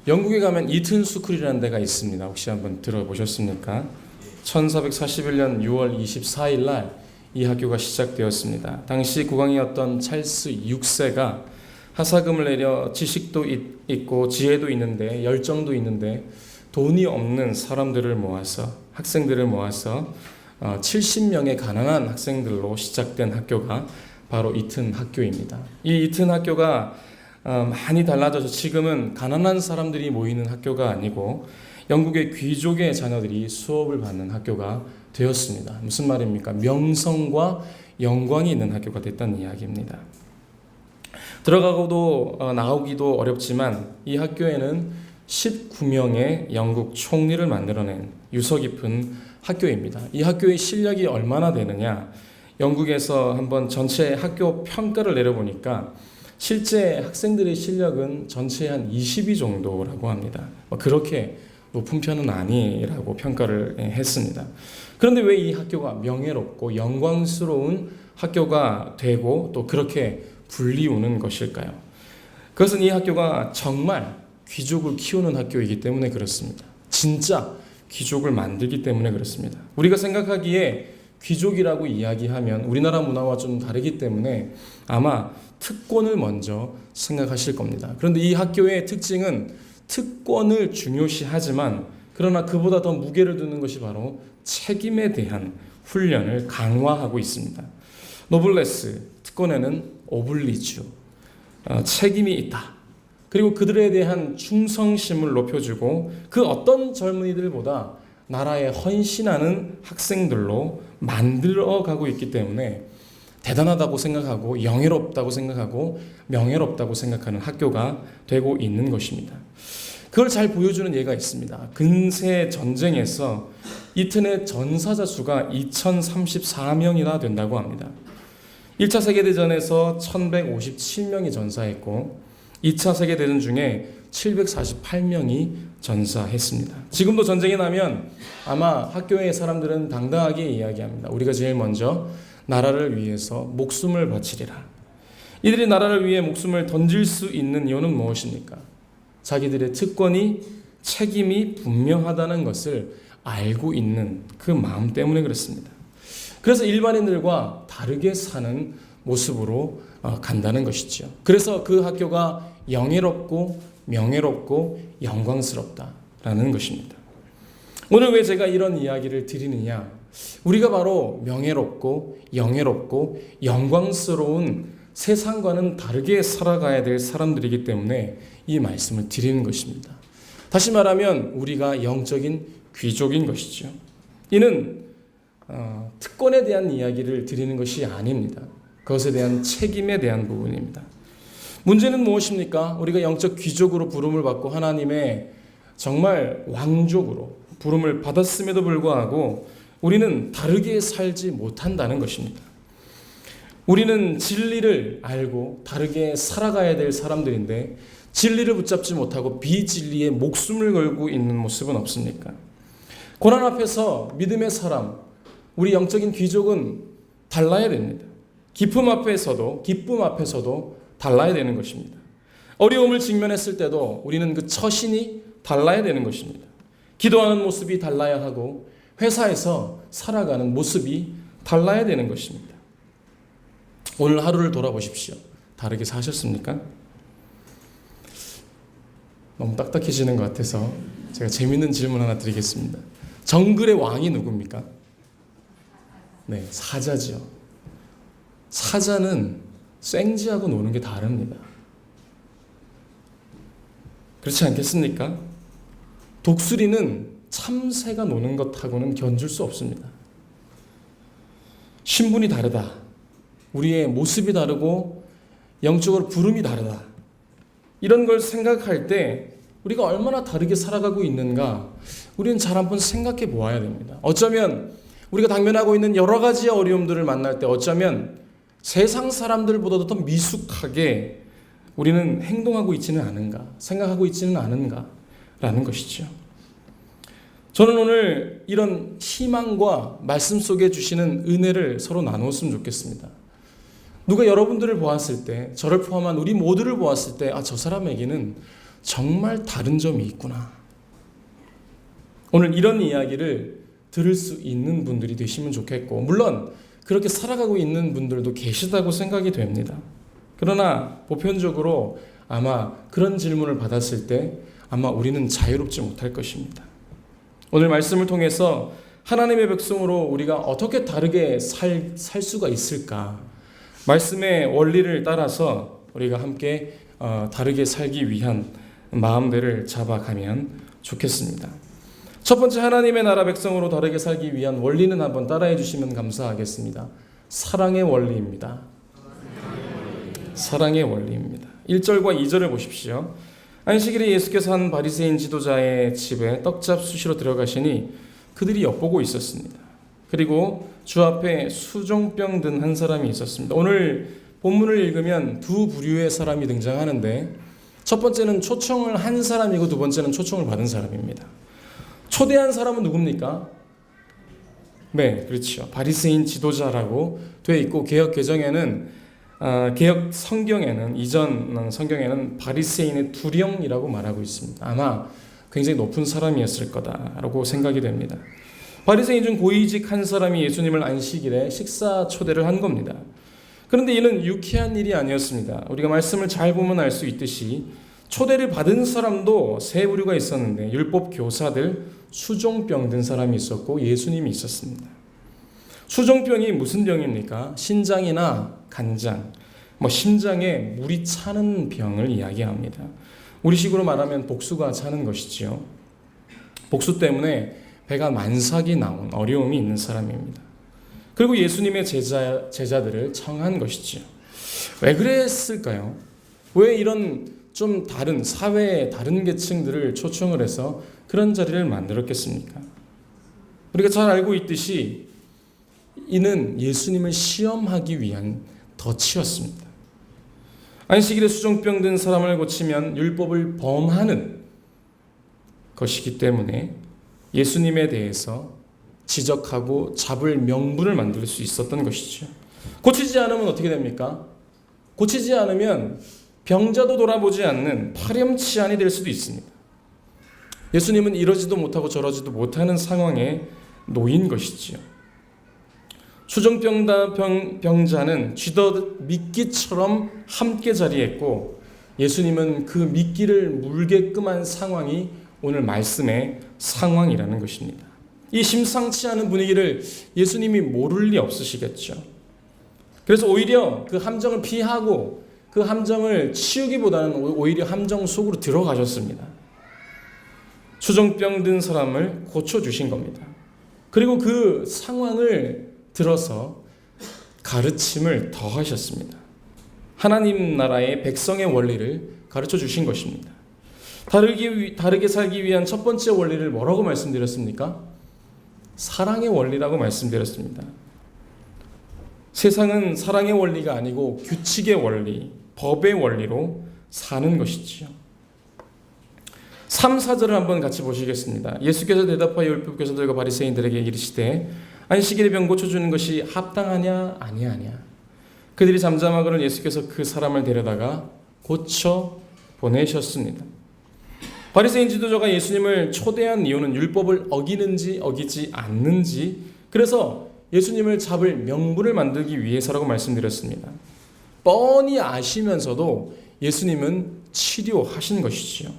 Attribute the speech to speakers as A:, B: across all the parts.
A: 영국에 가면 이튼 스쿨이라는 데가 있습니다. 혹시 한번 들어보셨습니까? 1441년 6월 24일 날 이 학교가 시작되었습니다. 당시 국왕이었던 찰스 6세가 하사금을 내려 지식도 있고 지혜도 있는데 열정도 있는데 돈이 없는 사람들을 모아서 학생들을 모아서 70명의 가난한 학생들로 시작된 학교가 바로 이튼 학교입니다. 이 이튼 학교가 많이 달라져서 지금은 가난한 사람들이 모이는 학교가 아니고 영국의 귀족의 자녀들이 수업을 받는 학교가 되었습니다. 무슨 말입니까? 명성과 영광이 있는 학교가 됐다는 이야기입니다. 들어가고도 나오기도 어렵지만 이 학교에는 19명의 영국 총리를 만들어낸 유서 깊은 학교입니다. 이 학교의 실력이 얼마나 되느냐? 영국에서 한번 전체 학교 평가를 내려보니까 실제 학생들의 실력은 전체의 한 20위 정도라고 합니다. 그렇게 높은 편은 아니라고 평가를 했습니다. 그런데 왜 이 학교가 명예롭고 영광스러운 학교가 되고 또 그렇게 불리우는 것일까요? 그것은 이 학교가 정말 귀족을 키우는 학교이기 때문에 그렇습니다. 진짜 귀족을 만들기 때문에 그렇습니다. 우리가 생각하기에 귀족이라고 이야기하면 우리나라 문화와 좀 다르기 때문에 아마 특권을 먼저 생각하실 겁니다. 그런데 이 학교의 특징은 특권을 중요시하지만 그러나 그보다 더 무게를 두는 것이 바로 책임에 대한 훈련을 강화하고 있습니다. 노블레스, 특권에는 오블리주, 책임이 있다. 그리고 그들에 대한 충성심을 높여주고 그 어떤 젊은이들보다 나라에 헌신하는 학생들로 만들어가고 있기 때문에 대단하다고 생각하고 영예롭다고 생각하고 명예롭다고 생각하는 학교가 되고 있는 것입니다. 그걸 잘 보여주는 예가 있습니다. 근세 전쟁에서 이튼의 전사자 수가 2034명이나 된다고 합니다. 1차 세계대전에서 1157명이 전사했고 2차 세계대전 중에 748명이 전사했습니다. 지금도 전쟁이 나면 아마 학교의 사람들은 당당하게 이야기합니다. 우리가 제일 먼저 나라를 위해서 목숨을 바치리라. 이들이 나라를 위해 목숨을 던질 수 있는 이유는 무엇입니까? 자기들의 특권이 책임이 분명하다는 것을 알고 있는 그 마음 때문에 그렇습니다. 그래서 일반인들과 다르게 사는 모습으로 간다는 것이죠. 그래서 그 학교가 영예롭고 명예롭고 영광스럽다라는 것입니다. 오늘 왜 제가 이런 이야기를 드리느냐? 우리가 바로 명예롭고 영예롭고 영광스러운 세상과는 다르게 살아가야 될 사람들이기 때문에 이 말씀을 드리는 것입니다. 다시 말하면 우리가 영적인 귀족인 것이죠. 이는 특권에 대한 이야기를 드리는 것이 아닙니다. 그것에 대한 책임에 대한 부분입니다. 문제는 무엇입니까? 우리가 영적 귀족으로 부름을 받고 하나님의 정말 왕족으로 부름을 받았음에도 불구하고 우리는 다르게 살지 못한다는 것입니다. 우리는 진리를 알고 다르게 살아가야 될 사람들인데 진리를 붙잡지 못하고 비진리에 목숨을 걸고 있는 모습은 없습니까? 고난 앞에서 믿음의 사람, 우리 영적인 귀족은 달라야 됩니다. 기쁨 앞에서도 달라야 되는 것입니다. 어려움을 직면했을 때도 우리는 그 처신이 달라야 되는 것입니다. 기도하는 모습이 달라야 하고 회사에서 살아가는 모습이 달라야 되는 것입니다. 오늘 하루를 돌아보십시오. 다르게 사셨습니까? 너무 딱딱해지는 것 같아서 제가 재밌는 질문 하나 드리겠습니다. 정글의 왕이 누굽니까? 네, 사자죠. 사자는 생쥐하고 노는 게 다릅니다. 그렇지 않겠습니까? 독수리는 참새가 노는 것하고는 견줄 수 없습니다. 신분이 다르다. 우리의 모습이 다르고 영적으로 부름이 다르다. 이런 걸 생각할 때 우리가 얼마나 다르게 살아가고 있는가 우리는 잘 한번 생각해 보아야 됩니다. 어쩌면 우리가 당면하고 있는 여러 가지 어려움들을 만날 때 어쩌면 세상 사람들보다도 더 미숙하게 우리는 행동하고 있지는 않은가, 생각하고 있지는 않은가라는 것이죠. 저는 오늘 이런 희망과 말씀 속에 주시는 은혜를 서로 나누었으면 좋겠습니다. 누가 여러분들을 보았을 때, 저를 포함한 우리 모두를 보았을 때, 저 사람에게는 정말 다른 점이 있구나. 오늘 이런 이야기를 들을 수 있는 분들이 되시면 좋겠고, 물론 그렇게 살아가고 있는 분들도 계시다고 생각이 됩니다. 그러나 보편적으로 아마 그런 질문을 받았을 때 아마 우리는 자유롭지 못할 것입니다. 오늘 말씀을 통해서 하나님의 백성으로 우리가 어떻게 다르게 살 수가 있을까? 말씀의 원리를 따라서 우리가 함께 다르게 살기 위한 마음들을 잡아가면 좋겠습니다. 첫 번째, 하나님의 나라 백성으로 다르게 살기 위한 원리는 한번 따라해 주시면 감사하겠습니다. 사랑의 원리입니다. 사랑의 원리입니다. 1절과 2절을 보십시오. 안식일에 예수께서 한 바리새인 지도자의 집에 떡잡수시로 들어가시니 그들이 엿보고 있었습니다. 그리고 주 앞에 수종병 든 한 사람이 있었습니다. 오늘 본문을 읽으면 두 부류의 사람이 등장하는데, 첫 번째는 초청을 한 사람이고 두 번째는 초청을 받은 사람입니다. 초대한 사람은 누굽니까? 네, 그렇죠. 바리새인 지도자라고 되어 있고, 개혁 성경에는, 이전 성경에는 바리새인의 두령이라고 말하고 있습니다. 아마 굉장히 높은 사람이었을 거다라고 생각이 됩니다. 바리새인 중 고위직 한 사람이 예수님을 안식일에 식사 초대를 한 겁니다. 그런데 이는 유쾌한 일이 아니었습니다. 우리가 말씀을 잘 보면 알 수 있듯이 초대를 받은 사람도 세 부류가 있었는데, 율법 교사들, 수종병 든 사람이 있었고 예수님이 있었습니다. 수종병이 무슨 병입니까? 신장이나 간장, 심장에 물이 차는 병을 이야기합니다. 우리식으로 말하면 복수가 차는 것이지요. 복수 때문에 배가 만삭이 나온 어려움이 있는 사람입니다. 그리고 예수님의 제자들을 청한 것이지요. 왜 그랬을까요? 왜 이런 좀 다른 사회의 다른 계층들을 초청을 해서 그런 자리를 만들었겠습니까? 우리가 잘 알고 있듯이 이는 예수님을 시험하기 위한 덫이었습니다. 안식일에 수종병 든 사람을 고치면 율법을 범하는 것이기 때문에 예수님에 대해서 지적하고 잡을 명분을 만들 수 있었던 것이죠. 고치지 않으면 어떻게 됩니까? 고치지 않으면 병자도 돌아보지 않는 파렴치한이 될 수도 있습니다. 예수님은 이러지도 못하고 저러지도 못하는 상황에 놓인 것이지요. 수종병자는 쥐덧 미끼처럼 함께 자리했고, 예수님은 그 미끼를 물게끔 한 상황이 오늘 말씀의 상황이라는 것입니다. 이 심상치 않은 분위기를 예수님이 모를 리 없으시겠죠. 그래서 오히려 그 함정을 피하고 그 함정을 치우기보다는 오히려 함정 속으로 들어가셨습니다. 수종병 든 사람을 고쳐주신 겁니다. 그리고 그 상황을 들어서 가르침을 더하셨습니다. 하나님 나라의 백성의 원리를 가르쳐 주신 것입니다. 다르게 살기 위한 첫 번째 원리를 뭐라고 말씀드렸습니까? 사랑의 원리라고 말씀드렸습니다. 세상은 사랑의 원리가 아니고 규칙의 원리, 법의 원리로 사는 것이지요. 3, 4절을 한번 같이 보시겠습니다. 예수께서 대답하여 율법 교사들과 바리새인들에게 이르시되 안식일에 병 고쳐주는 것이 합당하냐 아니하냐. 그들이 잠잠하거늘 예수께서 그 사람을 데려다가 고쳐 보내셨습니다. 바리새인 지도자가 예수님을 초대한 이유는 율법을 어기는지 어기지 않는지, 그래서 예수님을 잡을 명분을 만들기 위해서라고 말씀드렸습니다. 뻔히 아시면서도 예수님은 치료하신 것이지요.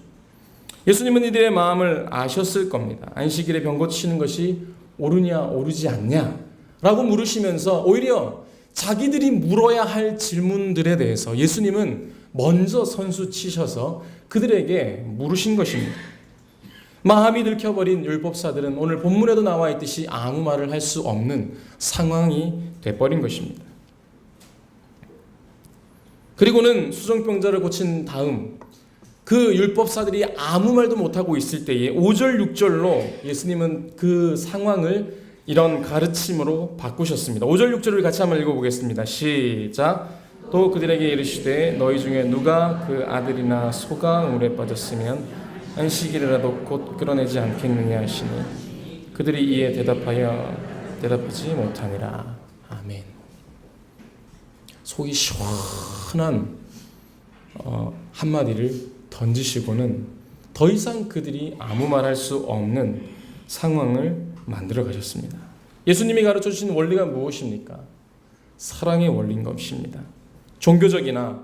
A: 예수님은 이들의 마음을 아셨을 겁니다. 안식일에 병 고치는 것이 옳으냐 옳지 않냐 라고 물으시면서 오히려 자기들이 물어야 할 질문들에 대해서 예수님은 먼저 선수 치셔서 그들에게 물으신 것입니다. 마음이 들켜버린 율법사들은 오늘 본문에도 나와 있듯이 아무 말을 할 수 없는 상황이 돼버린 것입니다. 그리고는 수종병자를 고친 다음 그 율법사들이 아무 말도 못하고 있을 때에 5절 6절로 예수님은 그 상황을 이런 가르침으로 바꾸셨습니다. 5절 6절을 같이 한번 읽어보겠습니다. 시작. 또 그들에게 이르시되 너희 중에 누가 그 아들이나 소가 물에 빠졌으면 안식일이라도 곧 끌어내지 않겠느냐 하시니 그들이 이에 대답하지 못하니라. 아멘. 속이 시원한 한마디를 던지시고는 더 이상 그들이 아무 말 할 수 없는 상황을 만들어 가셨습니다. 예수님이 가르쳐 주신 원리가 무엇입니까? 사랑의 원리인 것입니다. 종교적이나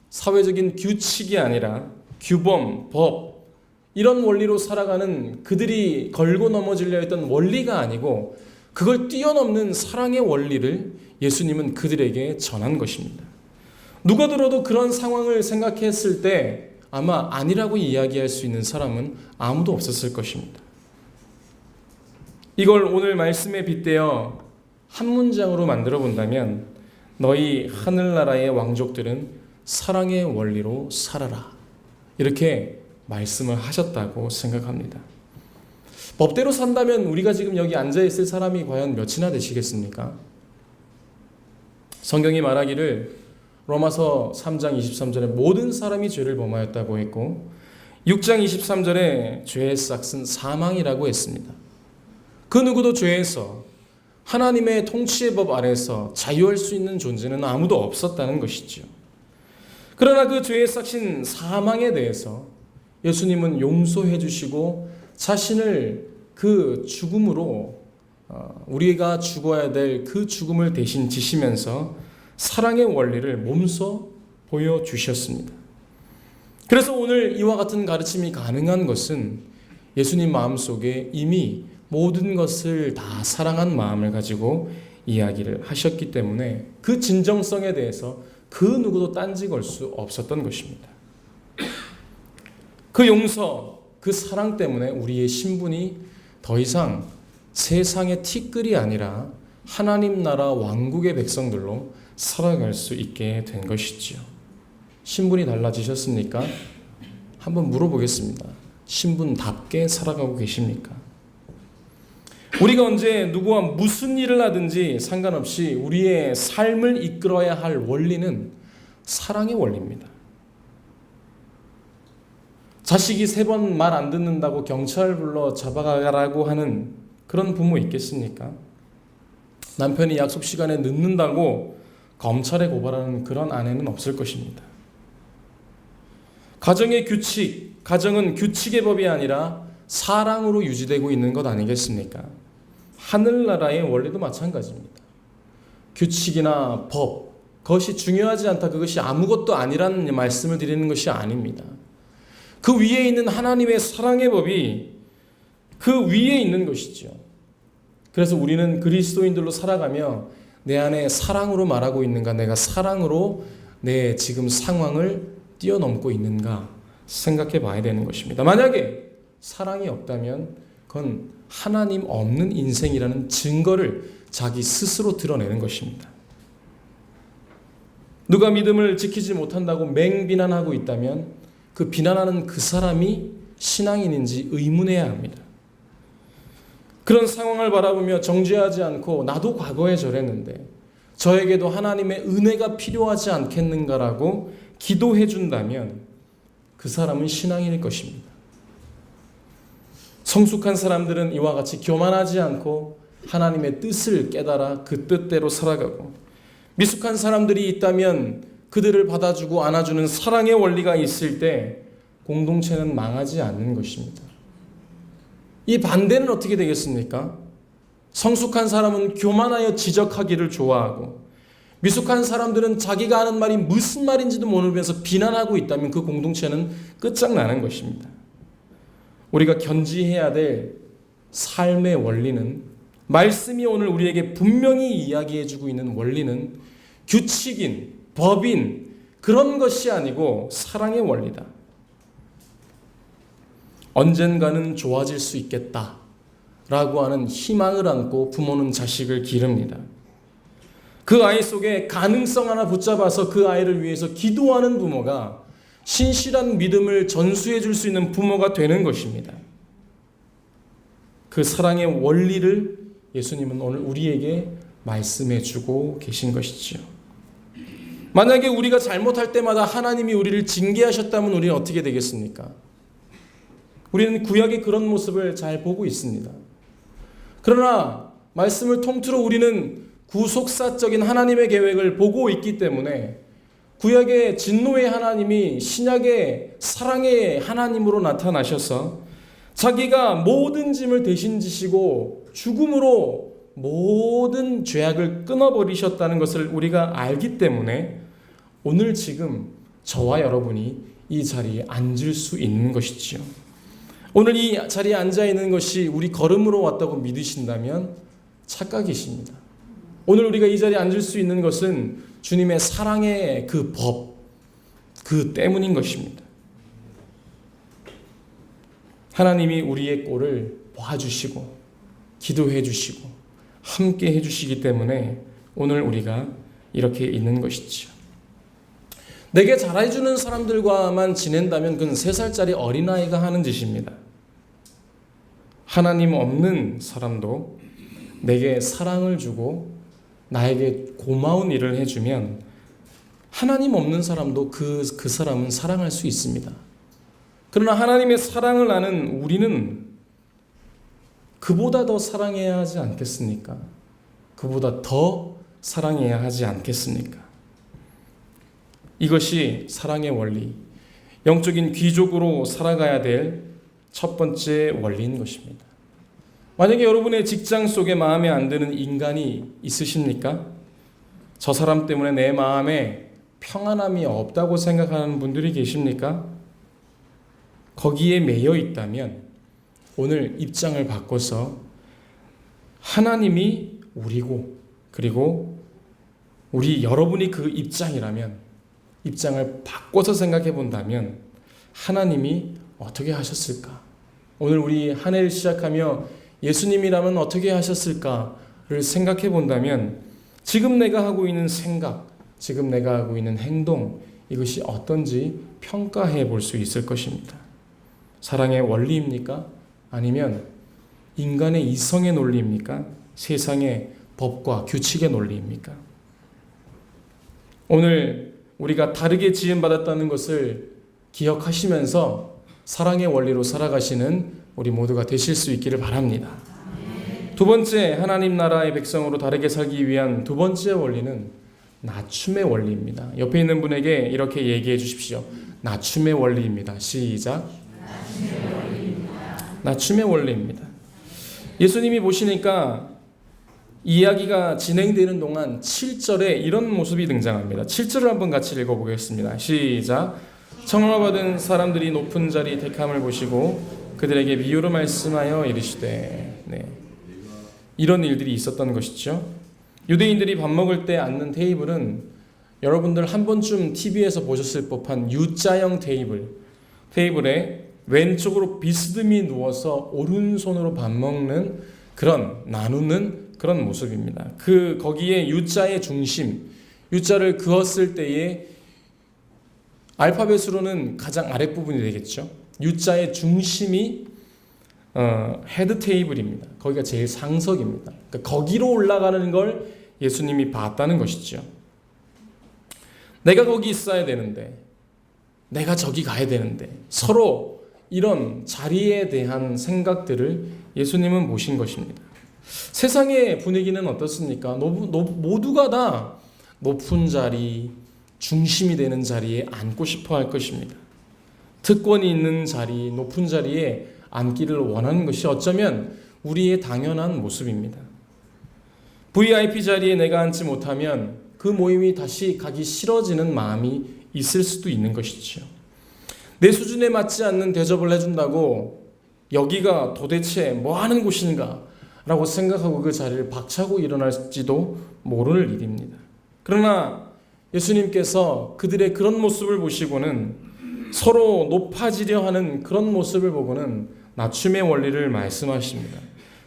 A: 사회적인 규칙이 아니라 규범, 법 이런 원리로 살아가는 그들이 걸고 넘어지려 했던 원리가 아니고 그걸 뛰어넘는 사랑의 원리를 예수님은 그들에게 전한 것입니다. 누가 들어도 그런 상황을 생각했을 때 아마 아니라고 이야기할 수 있는 사람은 아무도 없었을 것입니다. 이걸 오늘 말씀에 빗대어 한 문장으로 만들어 본다면 너희 하늘나라의 왕족들은 사랑의 원리로 살아라 이렇게 말씀을 하셨다고 생각합니다. 법대로 산다면 우리가 지금 여기 앉아있을 사람이 과연 몇이나 되시겠습니까? 성경이 말하기를 로마서 3장 23절에 모든 사람이 죄를 범하였다고 했고 6장 23절에 죄의 삭은 사망이라고 했습니다. 그 누구도 죄에서 하나님의 통치의 법 아래서 자유할 수 있는 존재는 아무도 없었다는 것이죠. 그러나 그 죄의 삭신 사망에 대해서 예수님은 용서해 주시고 자신을 그 죽음으로 우리가 죽어야 될 그 죽음을 대신 지시면서 사랑의 원리를 몸소 보여주셨습니다. 그래서 오늘 이와 같은 가르침이 가능한 것은 예수님 마음속에 이미 모든 것을 다 사랑한 마음을 가지고 이야기를 하셨기 때문에 그 진정성에 대해서 그 누구도 딴지 걸 수 없었던 것입니다. 그 용서, 그 사랑 때문에 우리의 신분이 더 이상 세상의 티끌이 아니라 하나님 나라 왕국의 백성들로 살아갈 수 있게 된 것이지요. 신분이 달라지셨습니까? 한번 물어보겠습니다. 신분답게 살아가고 계십니까? 우리가 언제 누구와 무슨 일을 하든지 상관없이 우리의 삶을 이끌어야 할 원리는 사랑의 원리입니다. 자식이 3번 말 안 듣는다고 경찰 불러 잡아가라고 하는 그런 부모 있겠습니까? 남편이 약속 시간에 늦는다고 검찰에 고발하는 그런 아내는 없을 것입니다. 가정의 규칙, 가정은 규칙의 법이 아니라 사랑으로 유지되고 있는 것 아니겠습니까? 하늘나라의 원리도 마찬가지입니다. 규칙이나 법, 그것이 중요하지 않다, 그것이 아무것도 아니라는 말씀을 드리는 것이 아닙니다. 그 위에 있는 하나님의 사랑의 법이 그 위에 있는 것이죠. 그래서 우리는 그리스도인들로 살아가며 내 안에 사랑으로 말하고 있는가, 내가 사랑으로 내 지금 상황을 뛰어넘고 있는가 생각해 봐야 되는 것입니다. 만약에 사랑이 없다면 그건 하나님 없는 인생이라는 증거를 자기 스스로 드러내는 것입니다. 누가 믿음을 지키지 못한다고 맹비난하고 있다면 그 비난하는 그 사람이 신앙인인지 의문해야 합니다. 그런 상황을 바라보며 정죄하지 않고 나도 과거에 저랬는데 저에게도 하나님의 은혜가 필요하지 않겠는가라고 기도해 준다면 그 사람은 신앙인일 것입니다. 성숙한 사람들은 이와 같이 교만하지 않고 하나님의 뜻을 깨달아 그 뜻대로 살아가고, 미숙한 사람들이 있다면 그들을 받아주고 안아주는 사랑의 원리가 있을 때 공동체는 망하지 않는 것입니다. 이 반대는 어떻게 되겠습니까? 성숙한 사람은 교만하여 지적하기를 좋아하고 미숙한 사람들은 자기가 하는 말이 무슨 말인지도 모르면서 비난하고 있다면 그 공동체는 끝장나는 것입니다. 우리가 견지해야 될 삶의 원리는, 말씀이 오늘 우리에게 분명히 이야기해주고 있는 원리는 규칙인, 법인 그런 것이 아니고 사랑의 원리다. 언젠가는 좋아질 수 있겠다 라고 하는 희망을 안고 부모는 자식을 기릅니다. 그 아이 속에 가능성 하나 붙잡아서 그 아이를 위해서 기도하는 부모가 신실한 믿음을 전수해 줄 수 있는 부모가 되는 것입니다. 그 사랑의 원리를 예수님은 오늘 우리에게 말씀해 주고 계신 것이지요. 만약에 우리가 잘못할 때마다 하나님이 우리를 징계하셨다면 우리는 어떻게 되겠습니까? 우리는 구약의 그런 모습을 잘 보고 있습니다. 그러나 말씀을 통틀어 우리는 구속사적인 하나님의 계획을 보고 있기 때문에 구약의 진노의 하나님이 신약의 사랑의 하나님으로 나타나셔서 자기가 모든 짐을 대신 지시고 죽음으로 모든 죄악을 끊어버리셨다는 것을 우리가 알기 때문에 오늘 지금 저와 여러분이 이 자리에 앉을 수 있는 것이지요. 오늘 이 자리에 앉아 있는 것이 우리 걸음으로 왔다고 믿으신다면 착각이십니다. 오늘 우리가 이 자리에 앉을 수 있는 것은 주님의 사랑의 그 법, 그 때문인 것입니다. 하나님이 우리의 꼴을 봐주시고 기도해 주시고 함께 해주시기 때문에 오늘 우리가 이렇게 있는 것이지요. 내게 잘해주는 사람들과만 지낸다면 그건 3살짜리 어린아이가 하는 짓입니다. 하나님 없는 사람도 내게 사랑을 주고 나에게 고마운 일을 해주면 하나님 없는 사람도 그 사람은 사랑할 수 있습니다. 그러나 하나님의 사랑을 아는 우리는 그보다 더 사랑해야 하지 않겠습니까? 그보다 더 사랑해야 하지 않겠습니까? 이것이 사랑의 원리, 영적인 귀족으로 살아가야 될 첫 번째 원리인 것입니다. 만약에 여러분의 직장 속에 마음에 안 드는 인간이 있으십니까? 저 사람 때문에 내 마음에 평안함이 없다고 생각하는 분들이 계십니까? 거기에 매여 있다면 오늘 입장을 바꿔서 하나님이 우리고 그리고 여러분이 그 입장이라면 입장을 바꿔서 생각해 본다면 하나님이 어떻게 하셨을까? 오늘 우리 한 해를 시작하며 예수님이라면 어떻게 하셨을까를 생각해 본다면 지금 내가 하고 있는 생각, 지금 내가 하고 있는 행동 이것이 어떤지 평가해 볼 수 있을 것입니다. 사랑의 원리입니까? 아니면 인간의 이성의 논리입니까? 세상의 법과 규칙의 논리입니까? 오늘 우리가 다르게 지음받았다는 것을 기억하시면서 사랑의 원리로 살아가시는 우리 모두가 되실 수 있기를 바랍니다. 두 번째, 하나님 나라의 백성으로 다르게 살기 위한 두 번째 원리는 낮춤의 원리입니다. 옆에 있는 분에게 이렇게 얘기해 주십시오. 낮춤의 원리입니다. 시작. 낮춤의 원리입니다. 예수님이 보시니까 이야기가 진행되는 동안 7절에 이런 모습이 등장합니다. 7절을 한번 같이 읽어보겠습니다. 시작. 청함을 받은 사람들이 높은 자리 택함을 보시고 그들에게 비유로 말씀하여 이르시되 이런 일들이 있었던 것이죠. 유대인들이 밥 먹을 때 앉는 테이블은 여러분들 한 번쯤 TV에서 보셨을 법한 U자형 테이블에 왼쪽으로 비스듬히 누워서 오른손으로 밥 먹는 그런 나누는 그런 모습입니다. 거기에 U자의 중심, U자를 그었을 때에 알파벳으로는 가장 아랫부분이 되겠죠. U자의 중심이 헤드 테이블입니다. 거기가 제일 상석입니다. 그러니까 거기로 올라가는 걸 예수님이 봤다는 것이죠. 내가 거기 있어야 되는데, 내가 저기 가야 되는데, 서로 이런 자리에 대한 생각들을 예수님은 보신 것입니다. 세상의 분위기는 어떻습니까? 모두가 다 높은 자리, 중심이 되는 자리에 앉고 싶어 할 것입니다. 특권이 있는 자리, 높은 자리에 앉기를 원하는 것이 어쩌면 우리의 당연한 모습입니다. VIP 자리에 내가 앉지 못하면 그 모임이 다시 가기 싫어지는 마음이 있을 수도 있는 것이죠. 내 수준에 맞지 않는 대접을 해준다고 여기가 도대체 뭐 하는 곳인가 라고 생각하고 그 자리를 박차고 일어날지도 모를 일입니다. 그러나 예수님께서 그들의 그런 모습을 보시고는 서로 높아지려 하는 그런 모습을 보고는 낮춤의 원리를 말씀하십니다.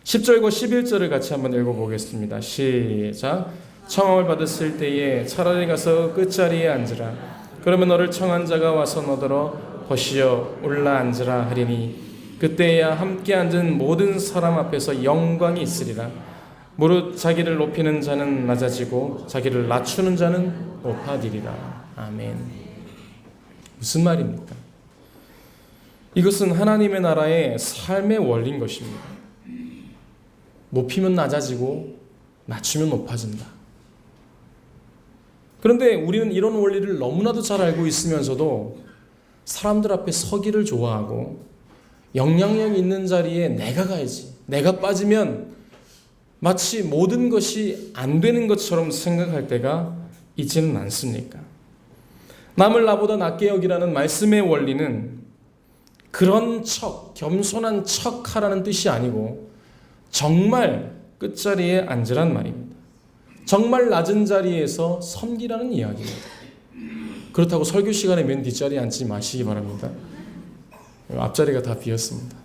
A: 10절과 11절을 같이 한번 읽어보겠습니다. 시작. 청함을 받았을 때에 차라리 가서 끝자리에 앉으라. 그러면 너를 청한 자가 와서 너더러 벗이여 올라 앉으라 하리니 그때야 함께 앉은 모든 사람 앞에서 영광이 있으리라. 무릇 자기를 높이는 자는 낮아지고 자기를 낮추는 자는 높아지리라. 아멘. 무슨 말입니까? 이것은 하나님의 나라의 삶의 원리인 것입니다. 높이면 낮아지고 낮추면 높아진다. 그런데 우리는 이런 원리를 너무나도 잘 알고 있으면서도 사람들 앞에 서기를 좋아하고 영향력 있는 자리에 내가 가야지, 내가 빠지면 마치 모든 것이 안 되는 것처럼 생각할 때가 있지는 않습니까? 남을 나보다 낮게 여기라는 말씀의 원리는 그런 척, 겸손한 척 하라는 뜻이 아니고 정말 끝자리에 앉으란 말입니다. 정말 낮은 자리에서 섬기라는 이야기입니다. 그렇다고 설교 시간에 맨 뒷자리에 앉지 마시기 바랍니다. 앞자리가 다 비었습니다.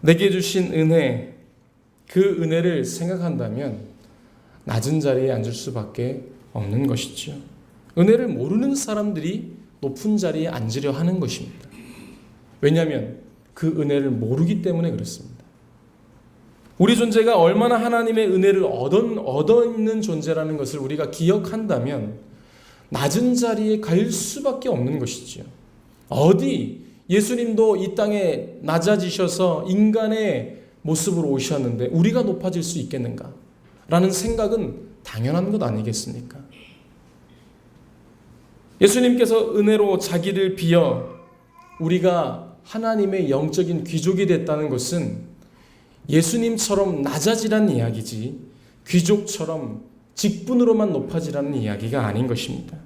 A: 내게 주신 은혜, 그 은혜를 생각한다면 낮은 자리에 앉을 수밖에 없는 것이죠. 은혜를 모르는 사람들이 높은 자리에 앉으려 하는 것입니다. 왜냐하면 그 은혜를 모르기 때문에 그렇습니다. 우리 존재가 얼마나 하나님의 은혜를 얻어 있는 존재라는 것을 우리가 기억한다면 낮은 자리에 갈 수밖에 없는 것이지요. 어디 예수님도 이 땅에 낮아지셔서 인간의 모습으로 오셨는데 우리가 높아질 수 있겠는가? 라는 생각은 당연한 것 아니겠습니까? 예수님께서 은혜로 자기를 비어 우리가 하나님의 영적인 귀족이 됐다는 것은 예수님처럼 낮아지라는 이야기지 귀족처럼 직분으로만 높아지라는 이야기가 아닌 것입니다.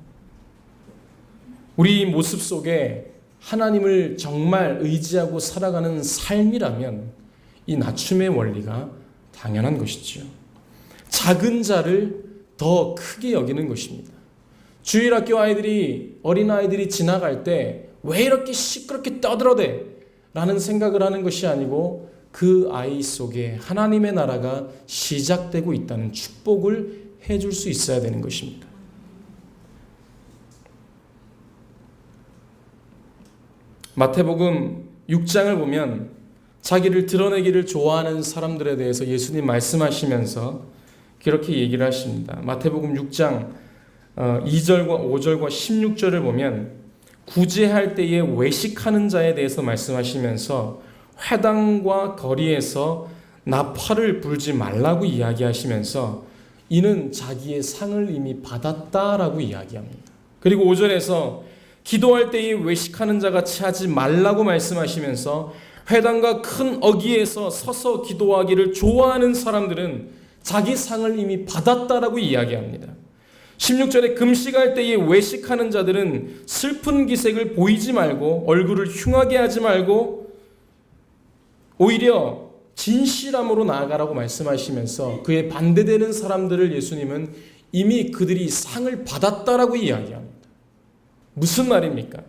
A: 우리 모습 속에 하나님을 정말 의지하고 살아가는 삶이라면 이 낮춤의 원리가 당연한 것이지요. 작은 자를 더 크게 여기는 것입니다. 주일학교 아이들이, 어린아이들이 지나갈 때 왜 이렇게 시끄럽게 떠들어대? 라는 생각을 하는 것이 아니고 그 아이 속에 하나님의 나라가 시작되고 있다는 축복을 해줄 수 있어야 되는 것입니다. 마태복음 6장을 보면 자기를 드러내기를 좋아하는 사람들에 대해서 예수님 말씀하시면서 그렇게 얘기를 하십니다. 마태복음 6장 2절과 5절과 16절을 보면 구제할 때에 외식하는 자에 대해서 말씀하시면서 회당과 거리에서 나팔을 불지 말라고 이야기하시면서 이는 자기의 상을 이미 받았다라고 이야기합니다. 그리고 5절에서 기도할 때에 외식하는 자같이 하지 말라고 말씀하시면서 회당과 큰 어귀에서 서서 기도하기를 좋아하는 사람들은 자기 상을 이미 받았다라고 이야기합니다. 16절에 금식할 때에 외식하는 자들은 슬픈 기색을 보이지 말고 얼굴을 흉하게 하지 말고 오히려 진실함으로 나아가라고 말씀하시면서 그에 반대되는 사람들을 예수님은 이미 그들이 상을 받았다라고 이야기합니다. 무슨 말입니까?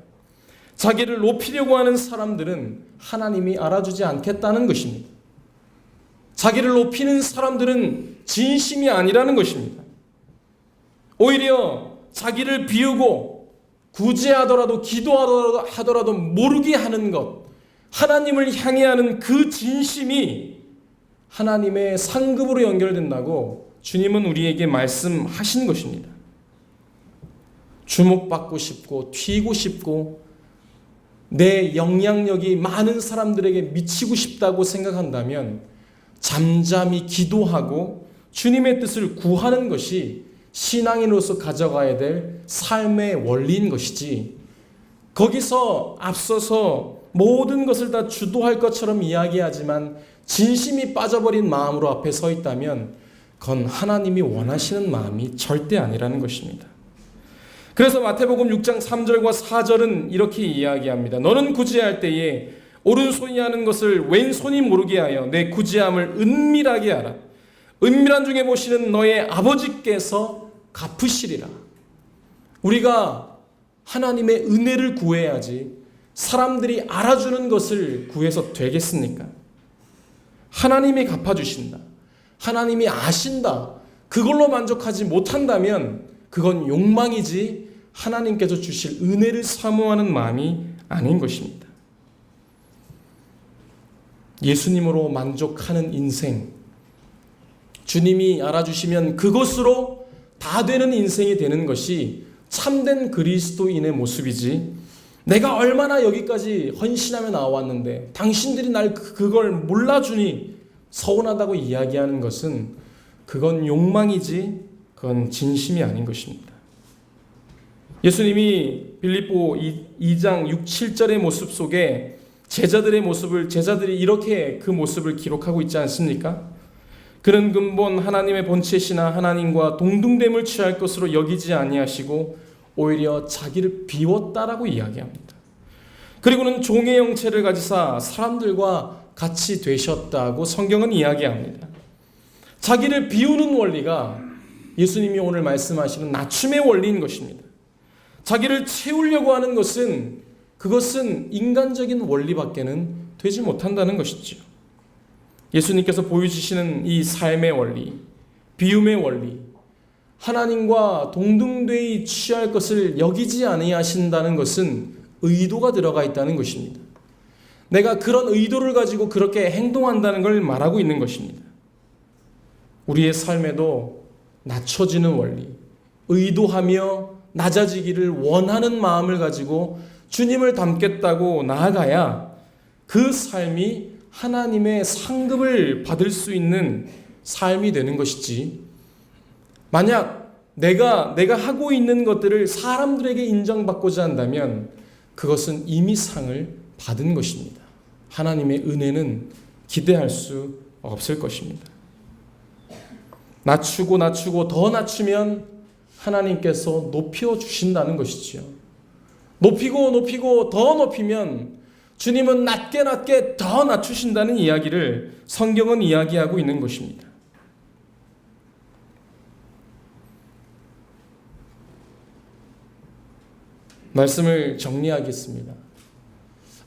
A: 자기를 높이려고 하는 사람들은 하나님이 알아주지 않겠다는 것입니다. 자기를 높이는 사람들은 진심이 아니라는 것입니다. 오히려 자기를 비우고 구제하더라도 기도하더라도 모르게 하는 것, 하나님을 향해 하는 그 진심이 하나님의 상급으로 연결된다고 주님은 우리에게 말씀하신 것입니다. 주목받고 싶고 튀고 싶고 내 영향력이 많은 사람들에게 미치고 싶다고 생각한다면 잠잠히 기도하고 주님의 뜻을 구하는 것이 신앙인으로서 가져가야 될 삶의 원리인 것이지 거기서 앞서서 모든 것을 다 주도할 것처럼 이야기하지만 진심이 빠져버린 마음으로 앞에 서 있다면 그건 하나님이 원하시는 마음이 절대 아니라는 것입니다. 그래서 마태복음 6장 3절과 4절은 이렇게 이야기합니다. 너는 구제할 때에 오른손이 하는 것을 왼손이 모르게 하여 내 구제함을 은밀하게 하라. 은밀한 중에 보시는 너의 아버지께서 갚으시리라. 우리가 하나님의 은혜를 구해야지 사람들이 알아주는 것을 구해서 되겠습니까? 하나님이 갚아주신다. 하나님이 아신다. 그걸로 만족하지 못한다면 그건 욕망이지 하나님께서 주실 은혜를 사모하는 마음이 아닌 것입니다. 예수님으로 만족하는 인생, 주님이 알아주시면 그것으로 다 되는 인생이 되는 것이 참된 그리스도인의 모습이지 내가 얼마나 여기까지 헌신하며 나왔는데 당신들이 날 그걸 몰라주니 서운하다고 이야기하는 것은 그건 욕망이지 그건 진심이 아닌 것입니다. 예수님이 빌립보 2장 6, 7절의 모습 속에 제자들이 이렇게 그 모습을 기록하고 있지 않습니까? 그는 근본 하나님의 본체시나 하나님과 동등됨을 취할 것으로 여기지 아니하시고 오히려 자기를 비웠다라고 이야기합니다. 그리고는 종의 형체를 가지사 사람들과 같이 되셨다고 성경은 이야기합니다. 자기를 비우는 원리가 예수님이 오늘 말씀하시는 낮춤의 원리인 것입니다. 자기를 채우려고 하는 그것은 인간적인 원리밖에는 되지 못한다는 것이죠. 예수님께서 보여주시는 이 삶의 원리, 비움의 원리, 하나님과 동등되이 취할 것을 여기지 아니하신다는 것은 의도가 들어가 있다는 것입니다. 내가 그런 의도를 가지고 그렇게 행동한다는 걸 말하고 있는 것입니다. 우리의 삶에도 낮춰지는 원리, 의도하며 낮아지기를 원하는 마음을 가지고 주님을 닮겠다고 나아가야 그 삶이 하나님의 상급을 받을 수 있는 삶이 되는 것이지, 만약 내가 하고 있는 것들을 사람들에게 인정받고자 한다면 그것은 이미 상을 받은 것입니다. 하나님의 은혜는 기대할 수 없을 것입니다. 낮추고 더 낮추면 하나님께서 높여 주신다는 것이지요. 높이고 더 높이면 주님은 낮게 더 낮추신다는 이야기를 성경은 이야기하고 있는 것입니다. 말씀을 정리하겠습니다.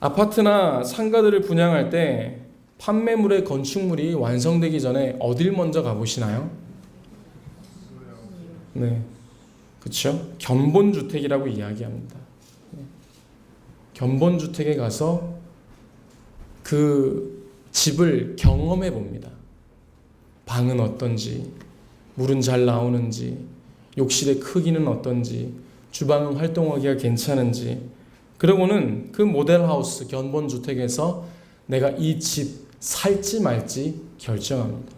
A: 아파트나 상가들을 분양할 때 판매물의 건축물이 완성되기 전에 어딜 먼저 가보시나요? 네, 그렇죠. 견본주택이라고 이야기합니다. 견본주택에 가서 그 집을 경험해 봅니다. 방은 어떤지, 물은 잘 나오는지, 욕실의 크기는 어떤지, 주방은 활동하기가 괜찮은지, 그러고는 그 모델하우스 견본주택에서 내가 이 집 살지 말지 결정합니다.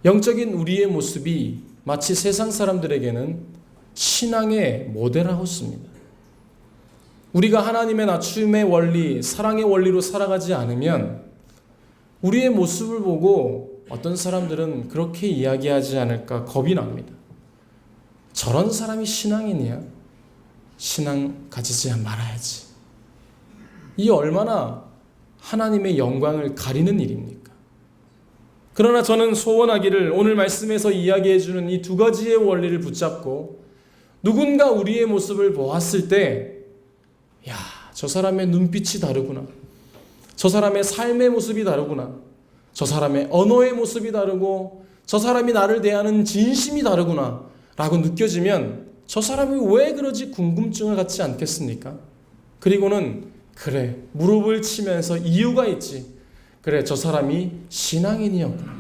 A: 영적인 우리의 모습이 마치 세상 사람들에게는 신앙의 모델하우스입니다. 우리가 하나님의 낮춤의 원리, 사랑의 원리로 살아가지 않으면 우리의 모습을 보고 어떤 사람들은 그렇게 이야기하지 않을까 겁이 납니다. 저런 사람이 신앙이냐? 신앙 가지지 말아야지. 이 얼마나 하나님의 영광을 가리는 일입니까? 그러나 저는 소원하기를 오늘 말씀에서 이야기해 주는 이 두 가지의 원리를 붙잡고 누군가 우리의 모습을 보았을 때, 야, 저 사람의 눈빛이 다르구나. 저 사람의 삶의 모습이 다르구나. 저 사람의 언어의 모습이 다르고 저 사람이 나를 대하는 진심이 다르구나 라고 느껴지면 저 사람이 왜 그러지 궁금증을 갖지 않겠습니까? 그리고는 그래, 무릎을 치면서 이유가 있지. 그래, 저 사람이 신앙인이었구나.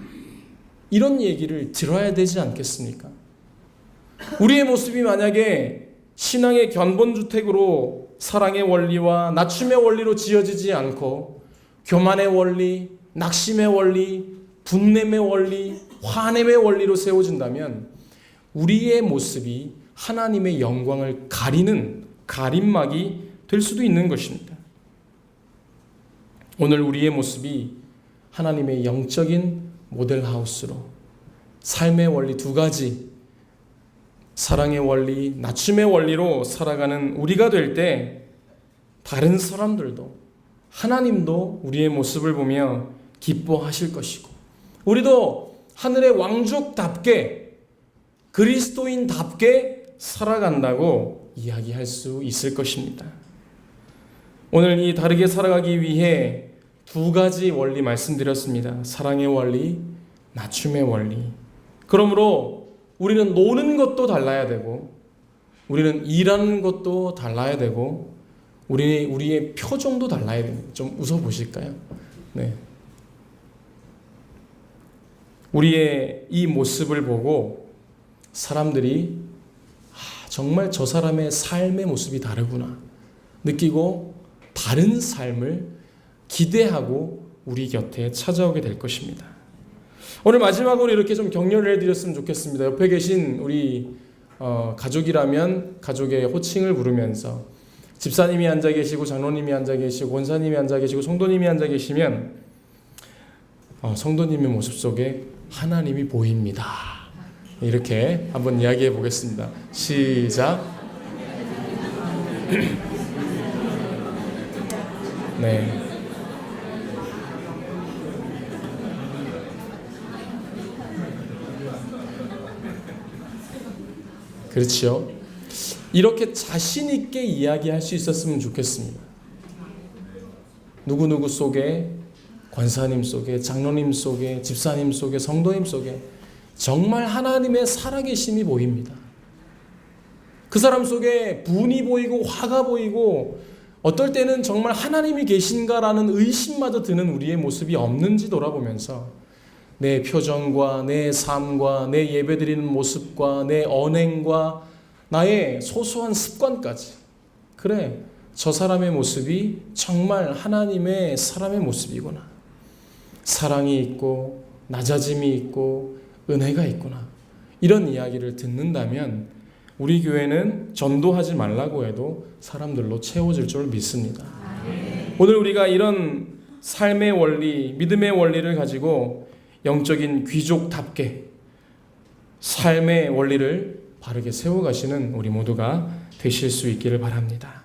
A: 이런 얘기를 들어야 되지 않겠습니까? 우리의 모습이 만약에 신앙의 견본주택으로 사랑의 원리와 낮춤의 원리로 지어지지 않고 교만의 원리, 낙심의 원리, 분냄의 원리, 화냄의 원리로 세워진다면 우리의 모습이 하나님의 영광을 가리는 가림막이 될 수도 있는 것입니다. 오늘 우리의 모습이 하나님의 영적인 모델하우스로 삶의 원리 두 가지, 사랑의 원리, 낮춤의 원리로 살아가는 우리가 될 때 다른 사람들도 하나님도 우리의 모습을 보며 기뻐하실 것이고 우리도 하늘의 왕족답게 그리스도인답게 살아간다고 이야기할 수 있을 것입니다. 오늘 이 다르게 살아가기 위해 두 가지 원리 말씀드렸습니다. 사랑의 원리, 낮춤의 원리. 그러므로 우리는 노는 것도 달라야 되고 우리는 일하는 것도 달라야 되고 우리의 표정도 달라야 됩니다. 좀 웃어보실까요? 네. 우리의 이 모습을 보고 사람들이 정말 저 사람의 삶의 모습이 다르구나 느끼고 다른 삶을 기대하고 우리 곁에 찾아오게 될 것입니다. 오늘 마지막으로 이렇게 좀 격려를 해드렸으면 좋겠습니다. 옆에 계신 우리 가족이라면 가족의 호칭을 부르면서 집사님이 앉아 계시고 장로님이 앉아 계시고 권사님이 앉아 계시고 성도님이 앉아 계시면 성도님의 모습 속에 하나님이 보입니다. 이렇게 한번 이야기해 보겠습니다. 시작. 네. 그렇죠. 이렇게 자신 있게 이야기할 수 있었으면 좋겠습니다. 누구누구 속에, 권사님 속에, 장로님 속에, 집사님 속에, 성도님 속에 정말 하나님의 살아계심이 보입니다. 그 사람 속에 분이 보이고 화가 보이고 어떨 때는 정말 하나님이 계신가라는 의심마저 드는 우리의 모습이 없는지 돌아보면서 내 표정과 내 삶과 내 예배드리는 모습과 내 언행과 나의 소소한 습관까지, 그래, 저 사람의 모습이 정말 하나님의 사람의 모습이구나. 사랑이 있고 낮아짐이 있고 은혜가 있구나. 이런 이야기를 듣는다면 우리 교회는 전도하지 말라고 해도 사람들로 채워질 줄 믿습니다. 오늘 우리가 이런 삶의 원리, 믿음의 원리를 가지고 영적인 귀족답게 삶의 원리를 바르게 세워가시는 우리 모두가 되실 수 있기를 바랍니다.